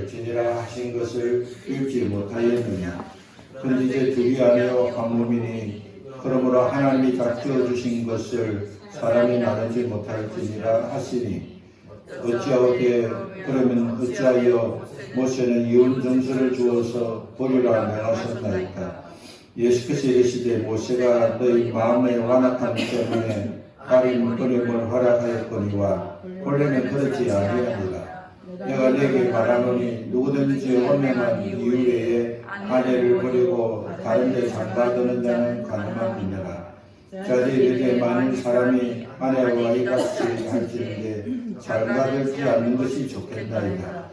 할지니라 하신 것을 읽지 못하였느냐. 근지제 둘이 아니요 한 몸이니 그러므로 하나님이 작정해 주신 것을 사람이 나누지 못할지니라 하시니 어찌하오되 그러면 어찌하여 모세는 이혼 정서를 주어서 보리라 명하셨나이까. 예수께서 이르시되 모세가 너희 마음의 완악함 때문에 가린 어림을 허락하였거니와 본래는 그렇지 아니하니라. 내가 네게 말하노니 누구든지 혼명한 이유 외에 아내를 버리고 다른 데 장가드는 자는 가늠함이니라. 자지 이르되 만일 사람이 아내와 이같이 할지인데 장가들지 않는 것이 좋겠나이다.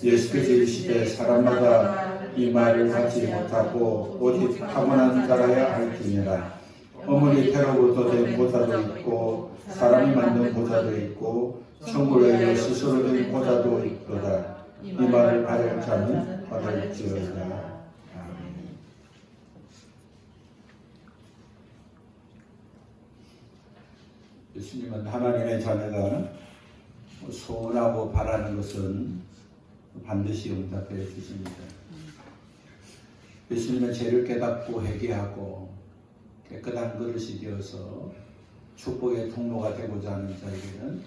예수께서 이르시되 사람마다 이 말을 하지 못하고 오직 타고난 자라야 할지니라. 어머니 태로부터 된 보좌도 있고 사람이 만든 보좌도 있고 천국에 스스로 된 보좌도 있도다. 이 말을 받을 자는 받을지어다. 아멘. 예수님은 하나님의 자녀가 소원하고 바라는 것은 반드시 응답해 주십니다. 예수님은 죄를 깨닫고 회개하고 깨끗한 그릇이 되어서 축복의 통로가 되고자 하는 자에게는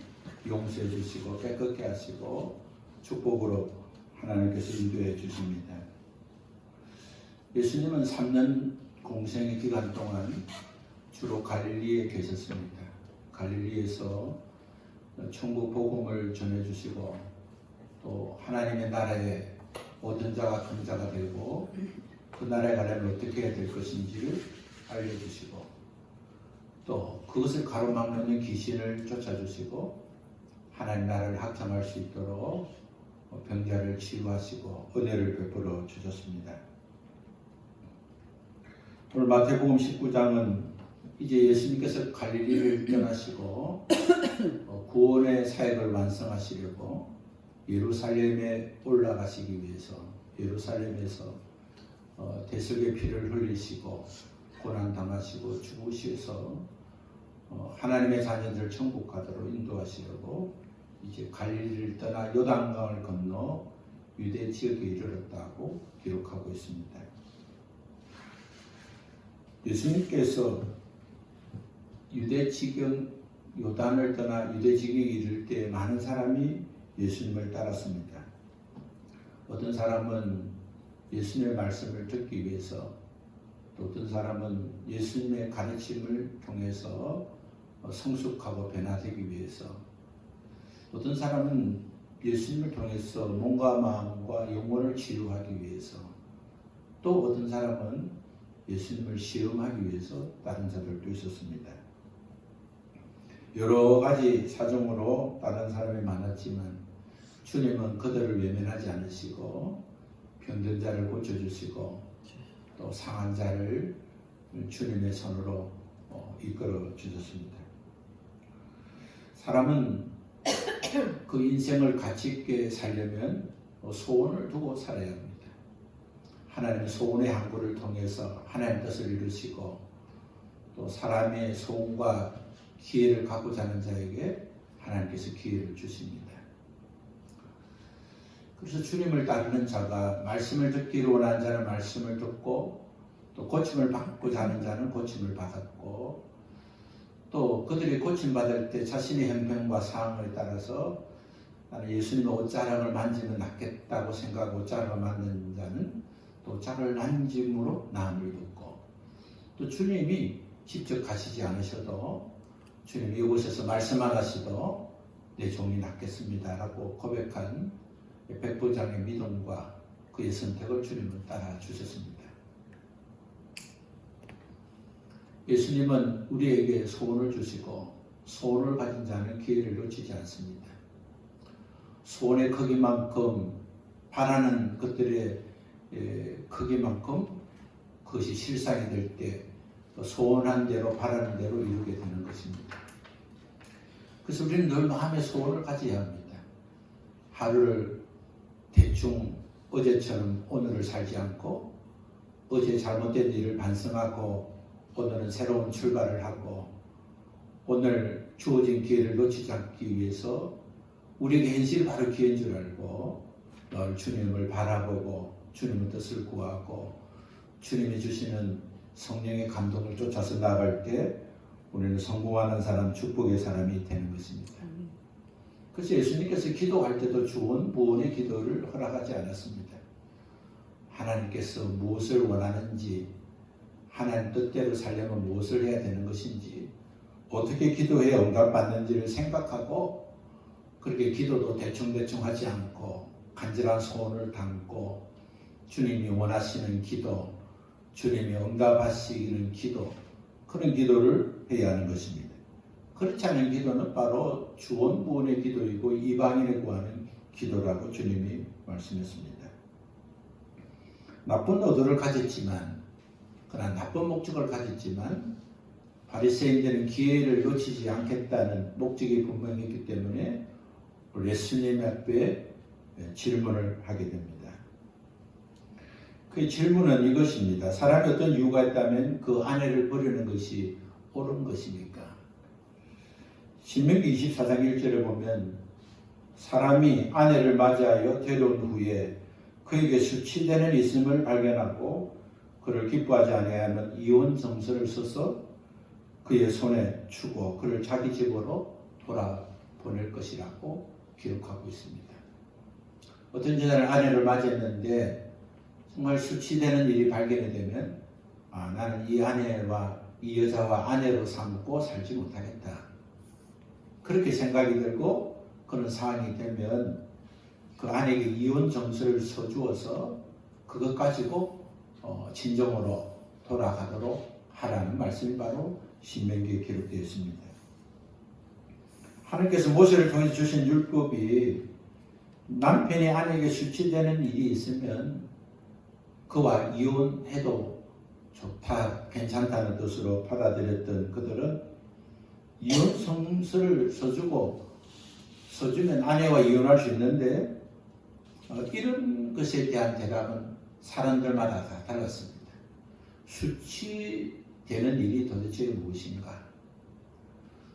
용서해 주시고 깨끗게 하시고 축복으로 하나님께서 인도해 주십니다. 예수님은 3년 공생의 기간 동안 주로 갈릴리에 계셨습니다. 갈릴리에서 천국 복음을 전해주시고 또 하나님의 나라에 모든 자가 큰 자가 되고 그 나라에 가려면 어떻게 해야 될 것인지를 알려주시고 또 그것을 가로막는 귀신을 쫓아주시고 하나님 나라를 확장할 수 있도록 병자를 치유하시고 은혜를 베풀어 주셨습니다. 오늘 마태복음 19장은 이제 예수님께서 갈릴리를 떠나시고 구원의 사역을 완성하시려고 예루살렘에 올라가시기 위해서 예루살렘에서 대속의 피를 흘리시고 고난당하시고 죽으셔서 하나님의 자녀들 천국 가도록 인도하시려고 이제 갈릴리를 떠나 요단강을 건너 유대 지역에 이르렀다고 기록하고 있습니다. 예수님께서 유대 지경 요단을 떠나 유대 지경에 이를 때 많은 사람이 예수님을 따랐습니다. 어떤 사람은 예수님의 말씀을 듣기 위해서 또 어떤 사람은 예수님의 가르침을 통해서 성숙하고 변화되기 위해서 어떤 사람은 예수님을 통해서 몸과 마음과 영혼을 치유하기 위해서 또 어떤 사람은 예수님을 시험하기 위해서 다른 자들도 있었습니다. 여러 가지 사정으로 다른 사람이 많았지만 주님은 그들을 외면하지 않으시고 병든 자를 고쳐주시고 또 상한 자를 주님의 손으로 이끌어 주셨습니다. 사람은 그 인생을 가치 있게 살려면 소원을 두고 살아야 합니다. 하나님의 소원의 항구를 통해서 하나님 뜻을 이루시고 또 사람의 소원과 기회를 갖고자 하는 자에게 하나님께서 기회를 주십니다. 그래서 주님을 따르는 자가 말씀을 듣기를 원하는 자는 말씀을 듣고 또 고침을 받고자 하는 자는 고침을 받았고 또 그들이 고침받을 때 자신의 형편과 상황에 따라서 나는 예수님의 옷자락을 만지면 낫겠다고 생각하고 옷자락을 만지는 자는 또 옷자락을 만짐으로 나음을 입고 또 주님이 직접 가시지 않으셔도 주님이 이곳에서 말씀하시도 내 종이 낫겠습니다 라고 고백한 백부장의 믿음과 그의 선택을 주님은 따라 주셨습니다. 예수님은 우리에게 소원을 주시고 소원을 가진 자는 기회를 놓치지 않습니다. 소원의 크기만큼 바라는 것들의 크기만큼 그것이 실상이 될 때 소원한 대로 바라는 대로 이루게 되는 것입니다. 그래서 우리는 늘 마음의 소원을 가져야 합니다. 하루를 대충 어제처럼 오늘을 살지 않고 어제 잘못된 일을 반성하고 오늘은 새로운 출발을 하고 오늘 주어진 기회를 놓치지 않기 위해서 우리에게 현실이 바로 기회인 줄 알고 늘 주님을 바라보고 주님의 뜻을 구하고 주님이 주시는 성령의 감동을 쫓아서 나아갈 때 우리는 성공하는 사람, 축복의 사람이 되는 것입니다. 그래서 예수님께서 기도할 때도 주원 무원의 기도를 허락하지 않았습니다. 하나님께서 무엇을 원하는지, 하나님 뜻대로 살려면 무엇을 해야 되는 것인지, 어떻게 기도해 응답받는지를 생각하고 그렇게 기도도 대충대충 하지 않고 간절한 소원을 담고 주님이 원하시는 기도, 주님이 응답하시는 기도, 그런 기도를 해야 하는 것입니다. 그렇지 않은 기도는 바로 주원무원의 기도이고 이방인에 구하는 기도라고 주님이 말씀했습니다. 나쁜 의도를 가졌지만, 그러나 나쁜 목적을 가졌지만 바리새인들은 기회를 놓치지 않겠다는 목적이 분명했기 때문에 예수님 앞에 질문을 하게 됩니다. 그 질문은 이것입니다. 사람이 어떤 이유가 있다면 그 아내를 버리는 것이 옳은 것입니까? 신명기 24장 1절에 보면 사람이 아내를 맞이하여 데려온 후에 그에게 수치되는 있음을 발견하고 그를 기뻐하지 아니하면 이혼 정서를 써서 그의 손에 주고 그를 자기 집으로 돌아보낼 것이라고 기록하고 있습니다. 어떤 여자는 아내를 맞이했는데 정말 수치되는 일이 발견이 되면 나는 이 아내와 이 여자와 아내로 삼고 살지 못하겠다. 그렇게 생각이 들고 그런 상황이 되면 그 아내에게 이혼 정서를 써주어서 그것 가지고 진정으로 돌아가도록 하라는 말씀이 바로 신명기에 기록되어 있습니다. 하나님께서 모세를 통해 주신 율법이 남편이 아내에게 수치되는 일이 있으면 그와 이혼해도 좋다, 괜찮다는 뜻으로 받아들였던 그들은 이혼 성서를 써주면 아내와 이혼할 수 있는데 이런 것에 대한 대답은 사람들마다 다 달랐습니다. 수치되는 일이 도대체 무엇인가?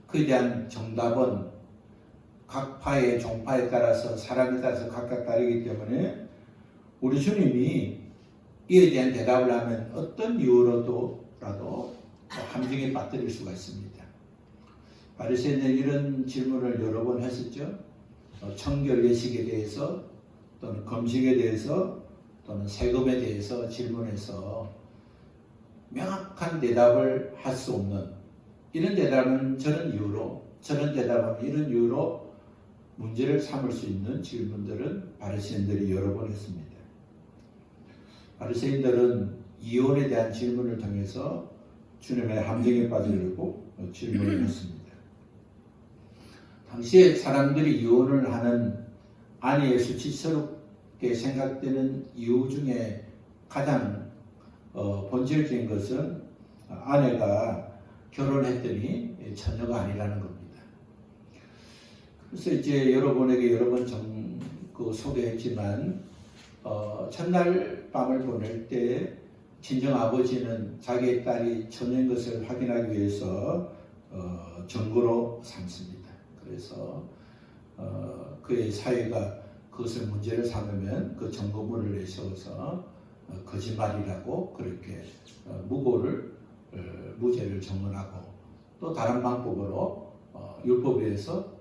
그에 대한 정답은 각 파의 종파에 따라서 사람에 따라서 각각 다르기 때문에 우리 주님이 이에 대한 대답을 하면 어떤 이유로라도 함정에 빠뜨릴 수가 있습니다. 바리새인들은 이런 질문을 여러 번 했었죠. 청결 예식에 대해서 또는 금식에 대해서 또는 세금에 대해서 질문해서 명확한 대답을 할 수 없는, 이런 대답은 저런 이유로, 저런 대답은 이런 이유로 문제를 삼을 수 있는 질문들은 바리새인들이 여러 번 했습니다. 바리새인들은 이혼에 대한 질문을 통해서 주님의 함정에 빠지려고 질문을 했습니다. 당시에 사람들이 이혼을 하는 아내의 수치스럽게 생각되는 이유 중에 가장 본질적인 것은 아내가 결혼했더니 처녀가 아니라는 겁니다. 그래서 이제 여러분에게 여러 번 소개했지만 첫날 밤을 보낼 때 친정 아버지는 자기의 딸이 처녀인 것을 확인하기 위해서 증거로 삼습니다. 그래서 그의 사회가 그것을 문제를 삼으면 그 증거물을 내세워서 거짓말이라고 그렇게 무죄를 정언하고, 또 다른 방법으로 율법에 의해서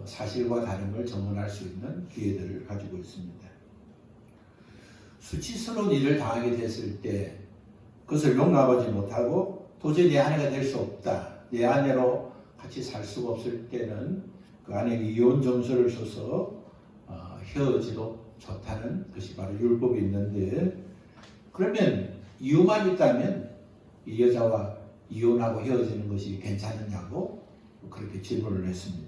사실과 다름을 정언할 수 있는 기회들을 가지고 있습니다. 수치스러운 일을 당하게 됐을 때 그것을 용납하지 못하고 도저히 내 아내가 될 수 없다, 내 아내로 같이 살 수가 없을 때는 그 아내에게 이혼 정서를 써서 헤어지도 좋다는 것이 바로 율법이 있는데, 그러면 이유만 있다면 이 여자와 이혼하고 헤어지는 것이 괜찮느냐고 그렇게 질문을 했습니다.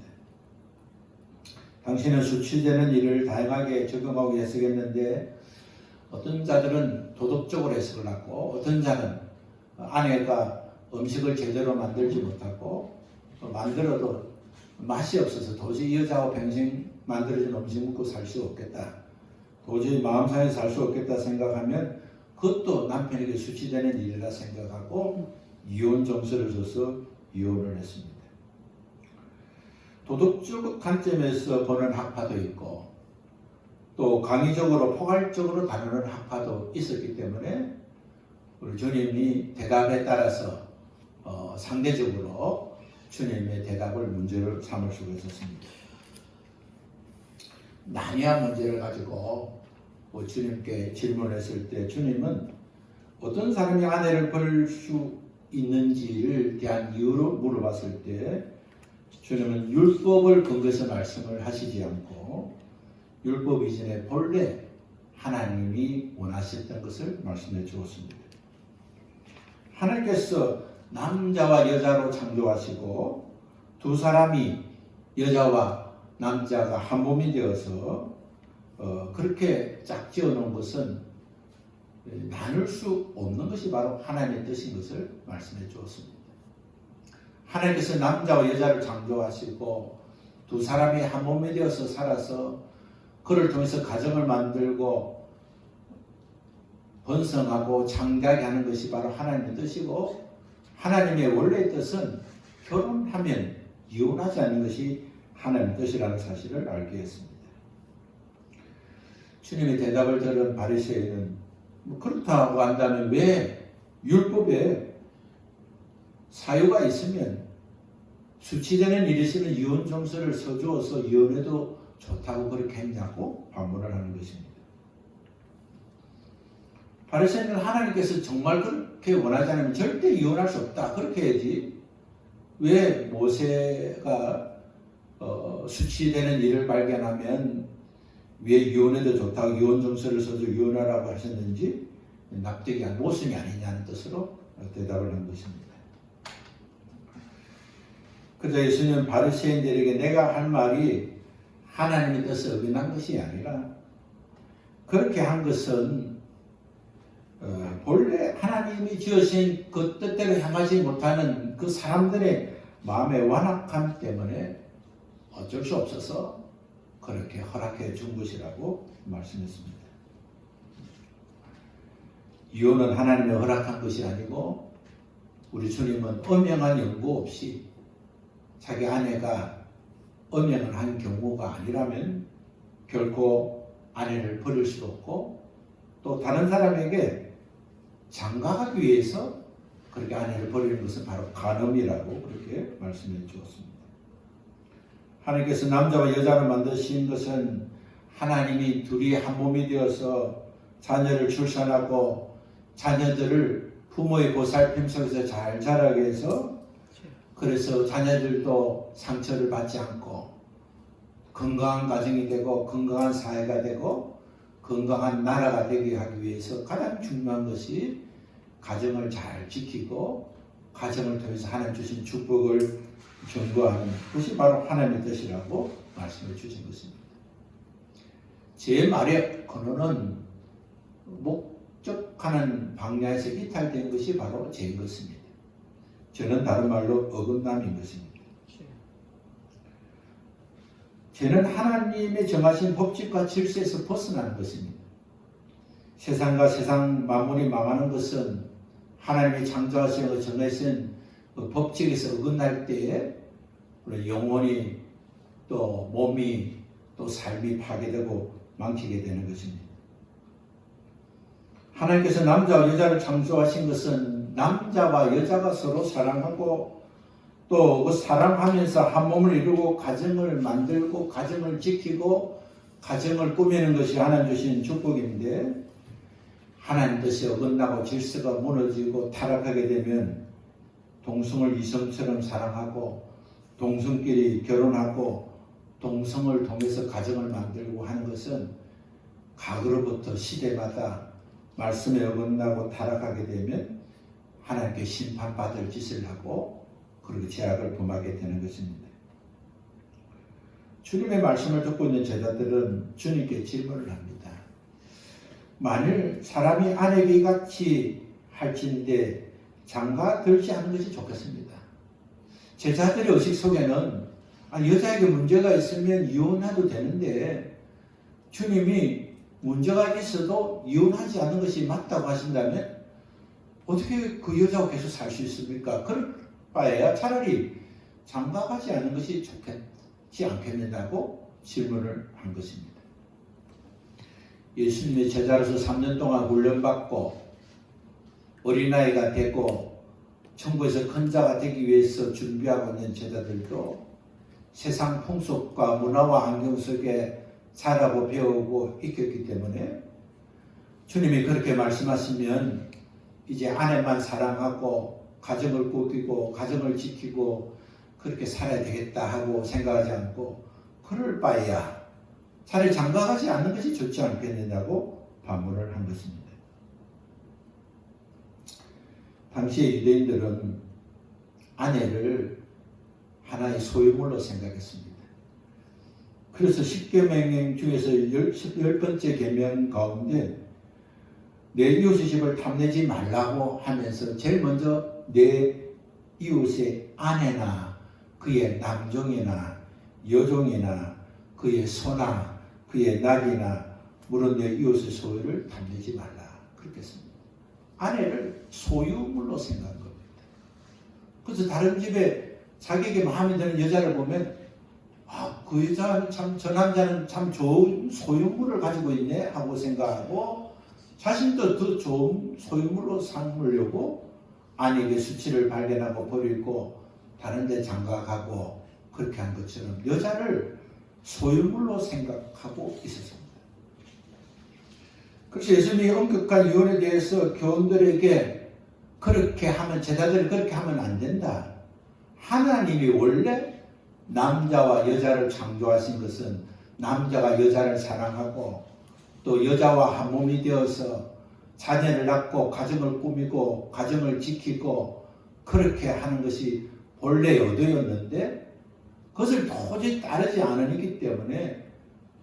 당신은 수치되는 일을 다양하게 적용하고 해석했는데 어떤 자들은 도덕적으로 해석을 하고, 어떤 자는 아내가 음식을 제대로 만들지 못하고 만들어도 맛이 없어서 도저히 이 여자하고 평생 만들어진 음식 먹고 살 수 없겠다, 도저히 마음상에서 살 수 없겠다 생각하면 그것도 남편에게 수치되는 일이라 생각하고 이혼 정서를 써서 이혼을 했습니다. 도덕적 관점에서 보는 학파도 있고 또 강의적으로 포괄적으로 다루는 학파도 있었기 때문에 우리 주님이 대답에 따라서 상대적으로 주님의 대답을 문제를 삼을 수가 있었습니다. 난이한 문제를 가지고 주님께 질문했을 때 주님은 어떤 사람이 아내를 버릴 수 있는지를 대한 이유로 물어봤을 때 주님은 율법을 근거해서 말씀을 하시지 않고 율법 이전에 본래 하나님이 원하셨던 것을 말씀해 주었습니다. 하나님께서 남자와 여자로 창조하시고 두 사람이 여자와 남자가 한 몸이 되어서 그렇게 짝지어 놓은 것은 나눌 수 없는 것이 바로 하나님의 뜻인 것을 말씀해 주었습니다. 하나님께서 남자와 여자를 창조하시고 두 사람이 한 몸이 되어서 살아서 그를 통해서 가정을 만들고 번성하고 창대하게 하는 것이 바로 하나님의 뜻이고 하나님의 원래의 뜻은 결혼하면 이혼하지 않는 것이 하나님의 뜻이라는 사실을 알게 했습니다. 주님의 대답을 들은 바리새인은 그렇다고 한다면 왜 율법에 사유가 있으면 수치되는 일이 있으면 이혼 점수를 써주어서 이혼해도 좋다고 그렇게 했냐고 반문을 하는 것입니다. 바리새인은 하나님께서 정말 그렇게 원하지 않으면 절대 이혼할 수 없다 그렇게 해야지 왜 모세가 수치되는 일을 발견하면 왜 이혼해도 좋다고 이혼 점수를 써서 이혼하라고 하셨는지 납득이 안 모순이 아니냐는 뜻으로 대답을 한 것입니다. 그저 예수님은 바리새인들에게 내가 할 말이 하나님의 뜻에 어긋난 것이 아니라 그렇게 한 것은 본래 하나님이 지으신 그 뜻대로 향하지 못하는 그 사람들의 마음의 완악함 때문에 어쩔 수 없어서 그렇게 허락해 준 것이라고 말씀했습니다. 이혼은 하나님의 허락한 것이 아니고 우리 주님은 엄연한 연고 없이 자기 아내가 엄연을 한 경우가 아니라면 결코 아내를 버릴 수 없고 또 다른 사람에게 장가가기 위해서 그렇게 아내를 버리는 것은 바로 간음이라고 그렇게 말씀해 주었습니다. 하나님께서 남자와 여자를 만드신 것은 하나님이 둘이 한 몸이 되어서 자녀를 출산하고 자녀들을 부모의 보살핌 속에서 잘 자라게 해서 그래서 자녀들도 상처를 받지 않고 건강한 가정이 되고 건강한 사회가 되고 건강한 나라가 되게 하기 위해서 가장 중요한 것이 가정을 잘 지키고 가정을 통해서 하나님 주신 축복을 경고하는 것이 바로 하나님의 뜻이라고 말씀해 주신 것입니다. 제 말의 근원은 목적하는 방향에서 이탈된 것이 바로 제 것입니다. 저는 다른 말로 어긋남인 것입니다. 죄는 하나님의 정하신 법칙과 질서에서 벗어나는 것입니다. 세상과 세상 만물이 망하는 것은 하나님이 창조하시고 정하신 그 법칙에서 어긋날 때에 우리 영혼이 또 몸이 또 삶이 파괴되고 망치게 되는 것입니다. 하나님께서 남자와 여자를 창조하신 것은 남자와 여자가 서로 사랑하고 또 그 사랑하면서 한 몸을 이루고 가정을 만들고 가정을 지키고 가정을 꾸미는 것이 하나님 주신 축복인데 하나님 뜻이 어긋나고 질서가 무너지고 타락하게 되면 동성을 이성처럼 사랑하고 동성끼리 결혼하고 동성을 통해서 가정을 만들고 하는 것은 과거로부터 시대마다 말씀에 어긋나고 타락하게 되면 하나님께 심판받을 짓을 하고 그렇게 죄악을 범하게 되는 것입니다. 주님의 말씀을 듣고 있는 제자들은 주님께 질문을 합니다. 만일 사람이 아내에게 같이 할진대 장가 들지 않은 것이 좋겠습니다. 제자들의 의식 속에는 여자에게 문제가 있으면 이혼해도 되는데 주님이 문제가 있어도 이혼하지 않는 것이 맞다고 하신다면 어떻게 그 여자와 계속 살 수 있습니까? 그럴 바에야 차라리 장가가지 않는 것이 좋겠지 않겠느냐고 질문을 한 것입니다. 예수님의 제자로서 3년 동안 훈련받고 어린아이가 되고 천국에서 큰 자가 되기 위해서 준비하고 있는 제자들도 세상 풍속과 문화와 환경 속에 자라고 배우고 익혔기 때문에 주님이 그렇게 말씀하시면 이제 아내만 사랑하고 가정을 꾸리고 가정을 지키고 그렇게 살아야 되겠다 하고 생각하지 않고 그럴 바에야 차라리 장가가지 않는 것이 좋지 않겠느냐고 반문을 한 것입니다. 당시의 유대인들은 아내를 하나의 소유물로 생각했습니다. 그래서 10계명령 중에서 10번째 계명 가운데 내 이웃의 집을 탐내지 말라고 하면서 제일 먼저 내 이웃의 아내나 그의 남종이나 여종이나 그의 소나 그의 낙이나 물론 내 이웃의 소유를 탐내지 말라 그렇게 했습니다. 아내를 소유물로 생각한 겁니다. 그래서 다른 집에 자기에게 마음에 드는 여자를 보면 그 여자는 참, 저 남자는 참 좋은 소유물을 가지고 있네 하고 생각하고 자신도 더 좋은 소유물로 삼으려고 아내에게 수치를 발견하고 버리고 다른 데 장가가고 그렇게 한 것처럼 여자를 소유물로 생각하고 있었습니다. 그래서 예수님이 엄격한 유언에 대해서 교원들에게 그렇게 하면 제자들이 그렇게 하면 안 된다. 하나님이 원래 남자와 여자를 창조하신 것은 남자가 여자를 사랑하고 또 여자와 한 몸이 되어서 자녀를 낳고 가정을 꾸미고 가정을 지키고 그렇게 하는 것이 본래 의도였는데 그것을 도저히 따르지 않으기 때문에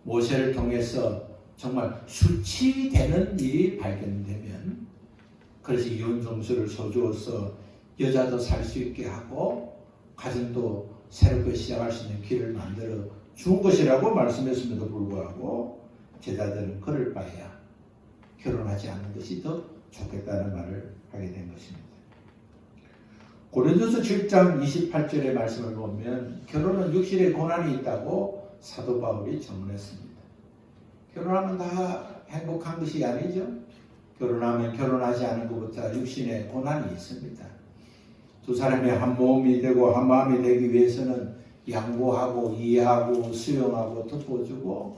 모세를 통해서 정말 수치되는 일이 발견되면 그래서 이혼정서를 써주어서 여자도 살 수 있게 하고 가정도 새롭게 시작할 수 있는 길을 만들어 준 것이라고 말씀했음에도 불구하고 제자들은 그럴 바에야 결혼하지 않는 것이 더 좋겠다는 말을 하게 된 것입니다. 고린도서 7장 28절의 말씀을 보면 결혼은 육신의 고난이 있다고 사도 바울이 전문했습니다. 결혼하면 다 행복한 것이 아니죠. 결혼하면 결혼하지 않은 것보다 육신의 고난이 있습니다. 두 사람이 한 몸이 되고 한 마음이 되기 위해서는 양보하고 이해하고 수용하고 덮어주고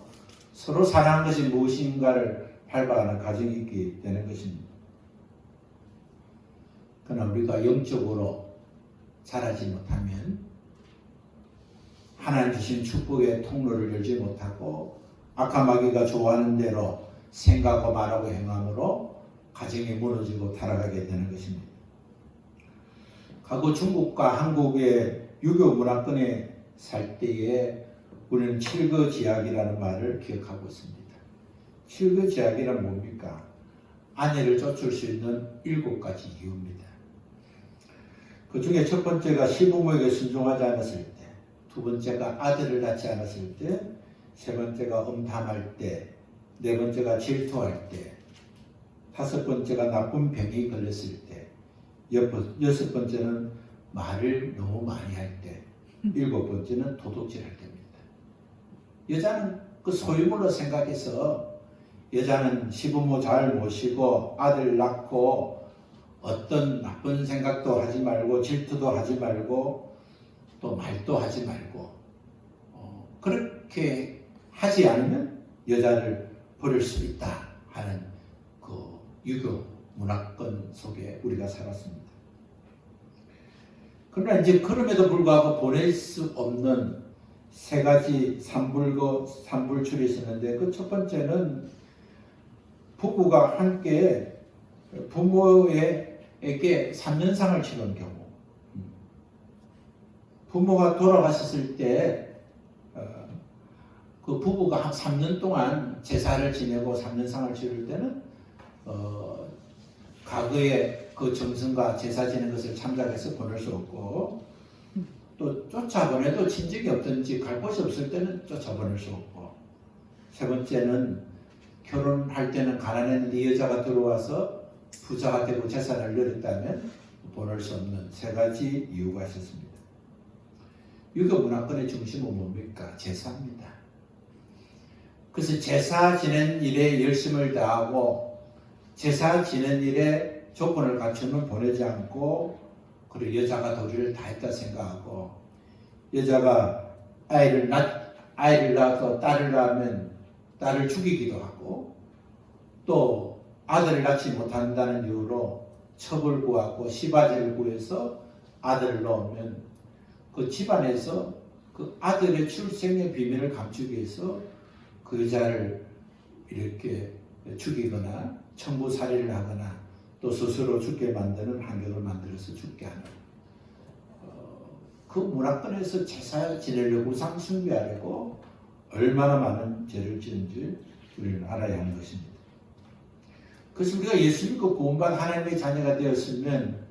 서로 사랑하는 것이 무엇인가를 발견하는 과정이 있게 되는 것입니다. 그러나 우리가 영적으로 자라지 못하면 하나님 주신 축복의 통로를 열지 못하고 악한 마귀가 좋아하는 대로 생각하고 말하고 행함으로 가정이 무너지고 타락하게 되는 것입니다. 과거 중국과 한국의 유교 문화권에 살 때에 우리는 칠거지약이라는 말을 기억하고 있습니다. 칠거지약이란 뭡니까? 아내를 쫓을 수 있는 7가지 이유입니다. 그 중에 첫 번째가 시부모에게 순종하지 않았을 때, 두 번째가 아들을 낳지 않았을 때, 세 번째가 음담할 때, 네 번째가 질투할 때, 다섯 번째가 나쁜 병이 걸렸을 때, 여섯 번째는 말을 너무 많이 할 때, 일곱 번째는 도둑질할 때입니다. 여자는 그 소유물로 생각해서 여자는 시부모 잘 모시고 아들 낳고 어떤 나쁜 생각도 하지 말고 질투도 하지 말고 또 말도 하지 말고 그렇게 하지 않으면 여자를 버릴 수 있다 하는 그 유교 문화권 속에 우리가 살았습니다. 그러나 이제 그럼에도 불구하고 보낼 수 없는 세 가지 삼불출이 있었는데 그 첫 번째는 부부가 함께 부모에게 3년상을 치른 경우, 부모가 돌아가셨을 때 그 부부가 한 3년 동안 제사를 지내고 3년상을 치를 때는 과거에 그 정성과 제사 지낸 것을 참작해서 보낼 수 없고 또 쫓아보내도 친정이 없든지 갈 곳이 없을 때는 쫓아보낼 수 없고 세 번째는 결혼할 때는 가난했는데 여자가 들어와서 부자가 되고 재산을 늘렸다면 보낼 수 없는 세 가지 이유가 있었습니다. 유교 문화권의 중심은 뭡니까? 제사입니다. 그래서 제사 지낸 일에 열심을 다하고 제사 지낸 일에 조건을 갖추면 보내지 않고, 그리고 여자가 도리를 다 했다 생각하고, 여자가 아이를 낳아서 딸을 낳으면 딸을 죽이기도 하고, 또 아들을 낳지 못한다는 이유로 첩을 구하고 시바지를 구해서 아들을 낳으면 그 집안에서 그 아들의 출생의 비밀을 감추기 위해서 그 여자를 이렇게 죽이거나 청부살이를 하거나 또 스스로 죽게 만드는 환경을 만들어서 죽게 하는, 그 문화권에서 제사 지내려고 우상 숭배하려고 얼마나 많은 죄를 지은지 우리는 알아야 하는 것입니다. 그래서 우리가 예수 믿고 구원받은 하나님의 자녀가 되었으면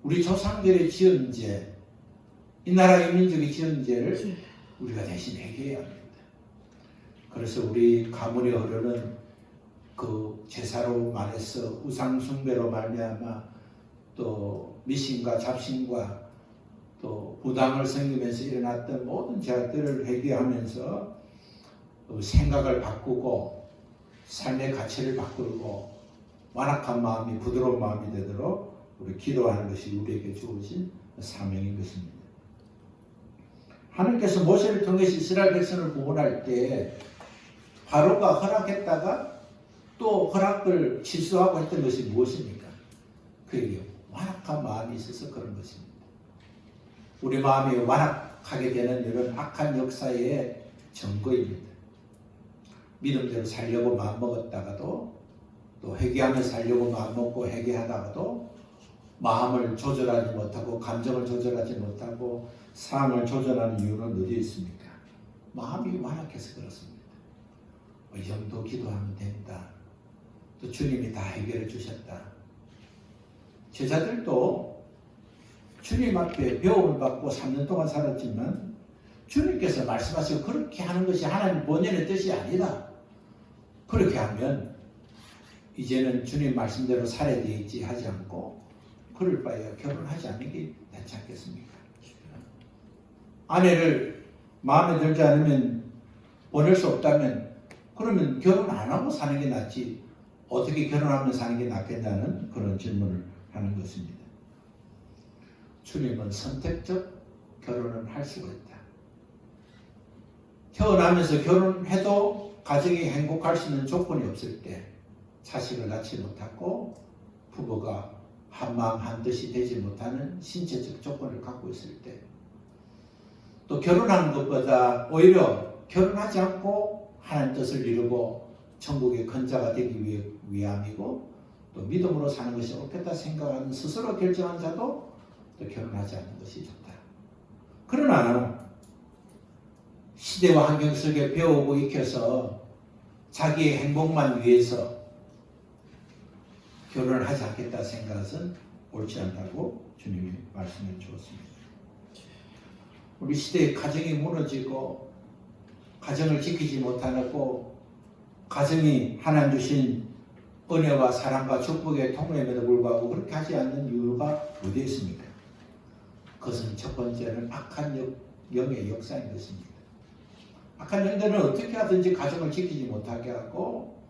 우리 조상들의 지은 죄, 이 나라 이 민족이 지은 죄를 우리가 대신 회개해야 합니다. 그래서 우리 가문이 흐르는 그 제사로 말해서 우상 숭배로 말미암아 또 미신과 잡신과 또 부당을 섬기면서 일어났던 모든 죄악들을 회개하면서 생각을 바꾸고 삶의 가치를 바꾸고 완악한 마음이 부드러운 마음이 되도록 우리 기도하는 것이 우리에게 주어진 사명인 것입니다. 하나님께서 모세를 통해서 이스라엘 백성을 구원할 때 바로가 허락했다가 또 허락을 취소하고 했던 것이 무엇입니까? 그게 완악한 마음이 있어서 그런 것입니다. 우리 마음이 완악하게 되는 이런 악한 역사의 증거입니다. 믿음대로 살려고 마음먹었다가도, 또 회개하며 살려고 마음먹고 회개하다가도 마음을 조절하지 못하고 감정을 조절하지 못하고 삶을 조절하는 이유는 어디에 있습니까? 마음이 완악해서 그렇습니다. 이 정도 기도하면 된다. 또 주님이 다 해결해 주셨다. 제자들도 주님 앞에 배움을 받고 3년 동안 살았지만 주님께서 말씀하시고 그렇게 하는 것이 하나님 본연의 뜻이 아니다. 그렇게 하면 이제는 주님 말씀대로 살아야 되겠지 하지 않고 그럴 바에야 결혼하지 않는 게 낫지 않겠습니까? 아내를 마음에 들지 않으면 보낼 수 없다면 그러면 결혼 안 하고 사는 게 낫지 어떻게 결혼하면 사는 게 낫겠냐는 그런 질문을 하는 것입니다. 주님은 선택적 결혼을 할 수가 있다. 태어나면서 결혼해도 가정이 행복할 수 있는 조건이 없을 때, 자식을 낳지 못하고 부부가 한마음 한뜻이 되지 못하는 신체적 조건을 갖고 있을 때, 또 결혼하는 것보다 오히려 결혼하지 않고 하나님 뜻을 이루고 천국의 근자가 되기 위함이고 또 믿음으로 사는 것이 옳겠다 생각하는 스스로 결정한 자도 또 결혼하지 않는 것이 좋다. 그러나 시대와 환경 속에 배우고 익혀서 자기의 행복만 위해서 결혼을 하지 않겠다 생각은 옳지 않다고 주님이 말씀해 주었습니다. 우리 시대의 가정이 무너지고 가정을 지키지 못하고 가정이 하나님 주신 은혜와 사랑과 축복의 통로임에도 불구하고 그렇게 하지 않는 이유가 어디에 있습니까? 그것은 첫 번째는 악한 영의 역사인 것입니다. 악한 영들은 어떻게 하든지 가정을 지키지 못하게 하고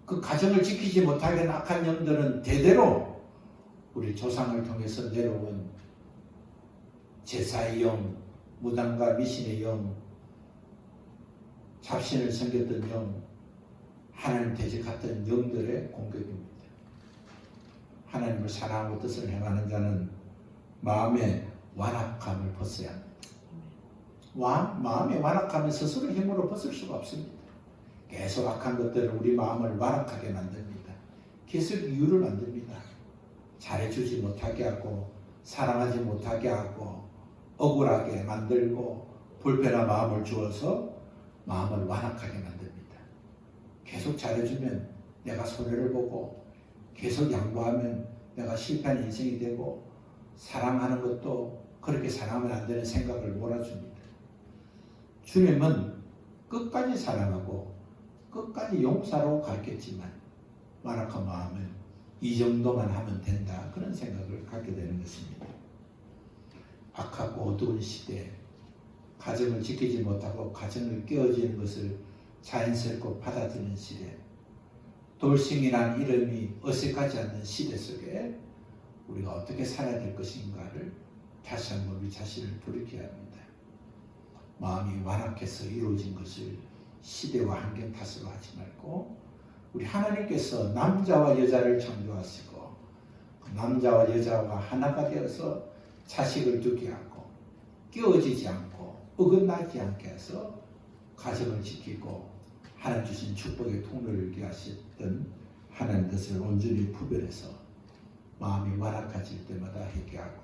그 가정을 지키지 못하게 하는 악한 영들은 대대로 우리 조상을 통해서 내려온 제사의 영, 무당과 미신의 영, 잡신을 섬겼던 영, 하나님 대적했던 영들의 공격입니다. 하나님을 사랑하고 뜻을 행하는 자는 마음의 완악함을 벗어야 합니다. 마음의 완악함을 스스로 힘으로 벗을 수가 없습니다. 계속 악한 것들은 우리 마음을 완악하게 만듭니다. 계속 이유를 만듭니다. 잘해주지 못하게 하고 사랑하지 못하게 하고 억울하게 만들고 불편한 마음을 주어서 마음을 완악하게 만듭니다. 계속 잘해주면 내가 손해를 보고 계속 양보하면 내가 실패한 인생이 되고 사랑하는 것도 그렇게 사랑하면 안 되는 생각을 몰아줍니다. 주님은 끝까지 사랑하고 끝까지 용서로 가르쳤지만 완악한 마음은 이 정도만 하면 된다 그런 생각을 갖게 되는 것입니다. 악하고 어두운 시대 가정을 지키지 못하고 가정을 깨어지는 것을 자연스럽고 받아들이는 시대, 돌싱이란 이름이 어색하지 않는 시대 속에 우리가 어떻게 살아야 될 것인가를 다시 한번 우리 자신을 돌이켜야 합니다. 마음이 완악해서 이루어진 것을 시대와 환경 탓으로 하지 말고 우리 하나님께서 남자와 여자를 창조하시고 그 남자와 여자가 하나가 되어서 자식을 두게 하고 끼어지지 않고 어긋나지 않게 해서 가정을 지키고 하나님 주신 축복의 통로를 열게 하셨던 하나님 뜻을 온전히 구별해서 마음이 완악해질 때마다 회개하고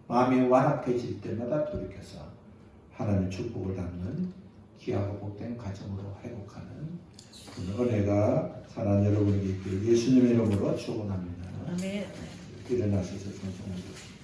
마음이 완악해질 때마다 돌이켜서 하나님의 축복을 담는 귀하고 복된 가정으로 회복하는 그 은혜가 사랑하는 여러분에게 있기를 예수님의 이름으로 축원합니다. 아멘. 일어나셔서 찬송해 주십시오.